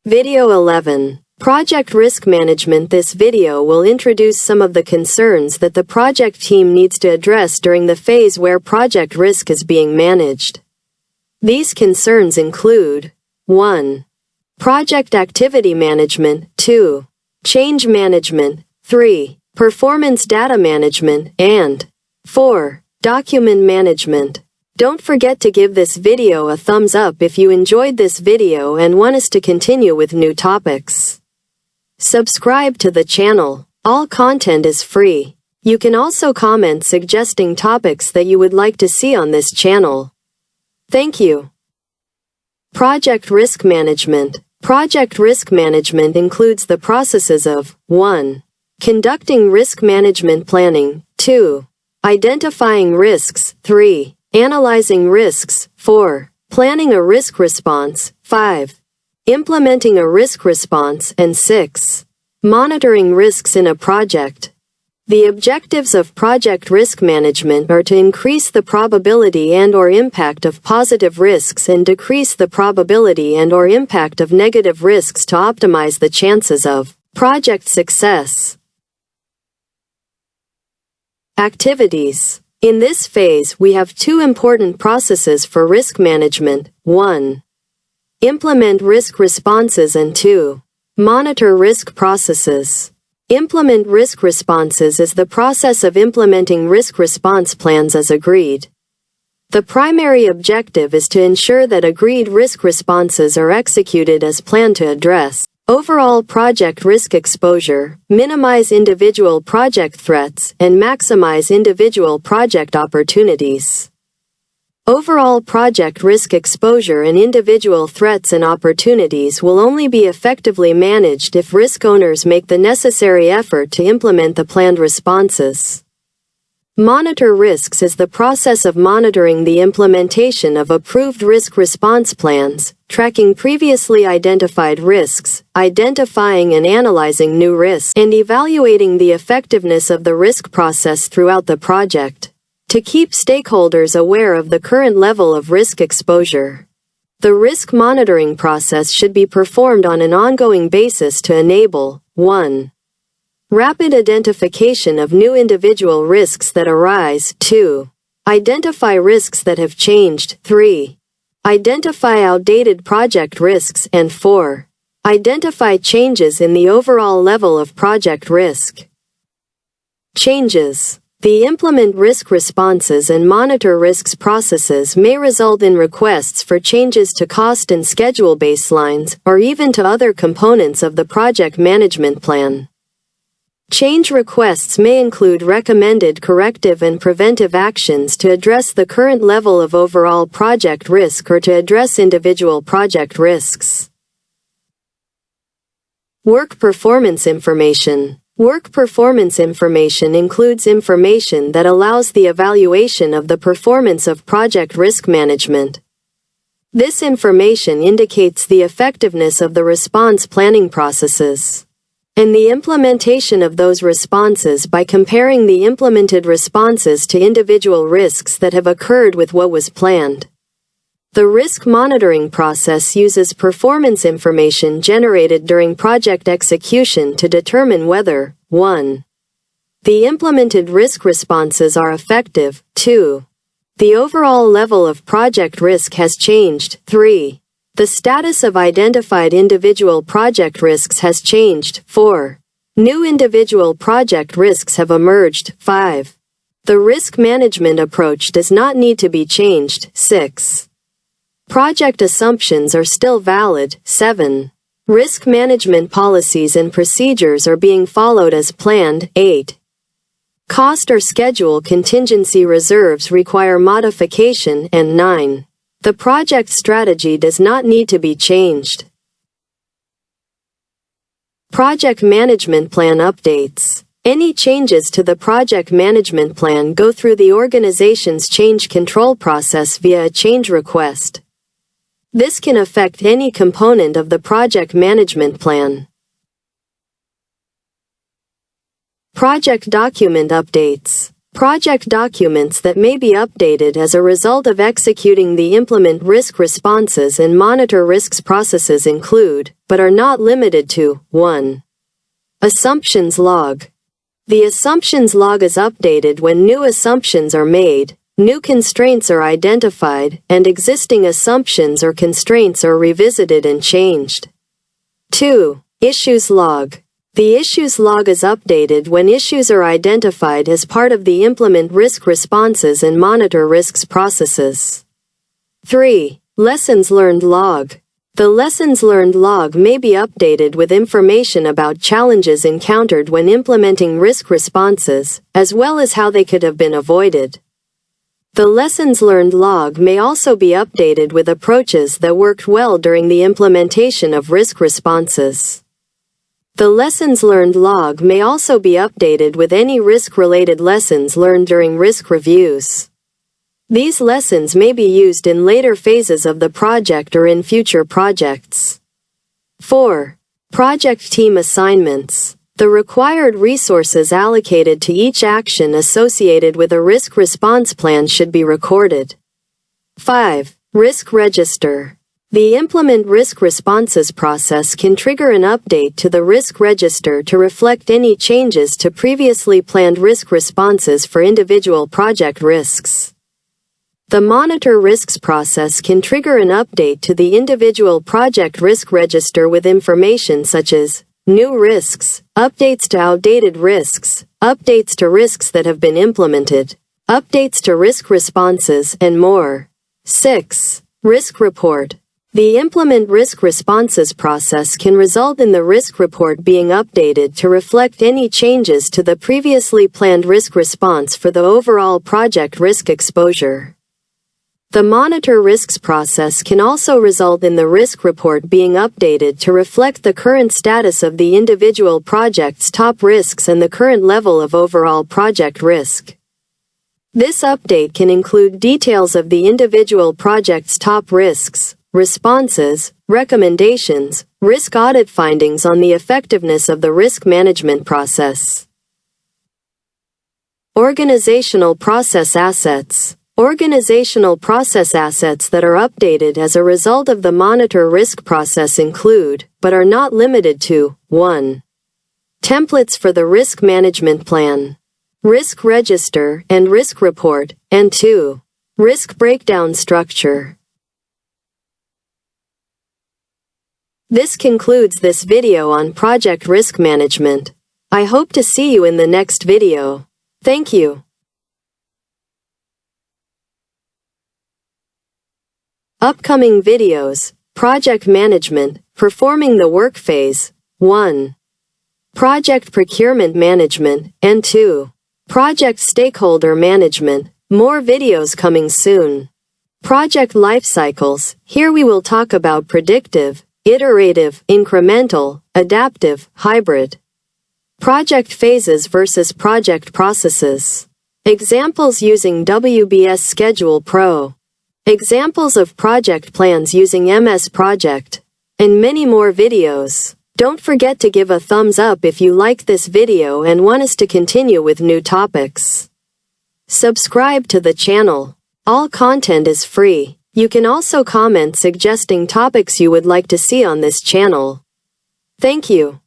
Video 11. Project Risk Management. This video will introduce some of the concerns that the project team needs to address during the phase where project risk is being managed. These concerns include 1. Project Activity Management, 2. Change Management, 3. Performance Data Management, and 4. Document Management. Don't forget to give this video a thumbs up if you enjoyed this video and want us to continue with new topics. Subscribe to the channel. All content is free. You can also comment suggesting topics that you would like to see on this channel. Thank you. Project Risk Management. Project risk management includes the processes of 1. Conducting risk management planning, 2. Identifying risks, 3. Analyzing risks, 4. Planning a risk response, 5. Implementing a risk response, and 6. Monitoring risks in a project. The objectives of project risk management are to increase the probability and/or impact of positive risks and decrease the probability and/or impact of negative risks to optimize the chances of project success. Activities. In this phase, we have two important processes for risk management. 1. Implement risk responses and 2. Monitor risk processes. Implement risk responses is the process of implementing risk response plans as agreed. The primary objective is to ensure that agreed risk responses are executed as planned to address overall project risk exposure, minimize individual project threats, and maximize individual project opportunities. Overall project risk exposure and individual threats and opportunities will only be effectively managed if risk owners make the necessary effort to implement the planned responses. Monitor risks is the process of monitoring the implementation of approved risk response plans, tracking previously identified risks, identifying and analyzing new risks, and evaluating the effectiveness of the risk process throughout the project, to keep stakeholders aware of the current level of risk exposure. The risk monitoring process should be performed on an ongoing basis to enable 1. Rapid identification of new individual risks that arise, 2. Identify risks that have changed, 3. Identify outdated project risks, and 4. Identify changes in the overall level of project risk. Changes. The implement risk responses and monitor risks processes may result in requests for changes to cost and schedule baselines, or even to other components of the project management plan. Change requests may include recommended corrective and preventive actions to address the current level of overall project risk or to address individual project risks. Work performance information. Work performance information includes information that allows the evaluation of the performance of project risk management. This information indicates the effectiveness of the response planning processes and the implementation of those responses by comparing the implemented responses to individual risks that have occurred with what was planned. The risk monitoring process uses performance information generated during project execution to determine whether 1. The implemented risk responses are effective, 2. The overall level of project risk has changed, 3. The status of identified individual project risks has changed, 4. New individual project risks have emerged, 5. The risk management approach does not need to be changed, 6. Project assumptions are still valid, 7. Risk management policies and procedures are being followed as planned, 8. Cost or schedule contingency reserves require modification, and 9. The project strategy does not need to be changed. Project management plan updates. Any changes to the project management plan go through the organization's change control process via a change request. This can affect any component of the project management plan. Project document updates. Project documents that may be updated as a result of executing the implement risk responses and monitor risks processes include, but are not limited to, 1. Assumptions log. The assumptions log is updated when new assumptions are made, new constraints are identified, and existing assumptions or constraints are revisited and changed. 2. Issues log. The issues log is updated when issues are identified as part of the implement risk responses and monitor risks processes. 3. Lessons learned log. The lessons learned log may be updated with information about challenges encountered when implementing risk responses, as well as how they could have been avoided. The lessons learned log may also be updated with approaches that worked well during the implementation of risk responses. The lessons learned log may also be updated with any risk-related lessons learned during risk reviews. These lessons may be used in later phases of the project or in future projects. 4. Project team assignments. The required resources allocated to each action associated with a risk response plan should be recorded. 5. Risk register. The implement risk responses process can trigger an update to the risk register to reflect any changes to previously planned risk responses for individual project risks. The monitor risks process can trigger an update to the individual project risk register with information such as new risks, updates to outdated risks, updates to risks that have been implemented, updates to risk responses, and more. 6. Risk report. The implement risk responses process can result in the risk report being updated to reflect any changes to the previously planned risk response for the overall project risk exposure. The monitor risks process can also result in the risk report being updated to reflect the current status of the individual project's top risks and the current level of overall project risk. This update can include details of the individual project's top risks, responses, recommendations, risk audit findings on the effectiveness of the risk management process. Organizational process assets. Organizational process assets that are updated as a result of the monitor risk process include, but are not limited to, 1. Templates for the risk management plan, risk register and risk report, and 2. Risk breakdown structure. This concludes this video on project risk management. I hope to see you in the next video. Thank you. Upcoming videos: Project Management, Performing the Work Phase, 1. Project Procurement Management, and 2. Project Stakeholder Management. More videos coming soon. Project Life Cycles. Here we will talk about predictive, iterative, incremental, adaptive, hybrid. Project phases versus project processes. Examples using WBS Schedule Pro. Examples of project plans using MS Project. And many more videos. Don't forget to give a thumbs up if you like this video and want us to continue with new topics. Subscribe to the channel. All content is free. You can also comment suggesting topics you would like to see on this channel. Thank you.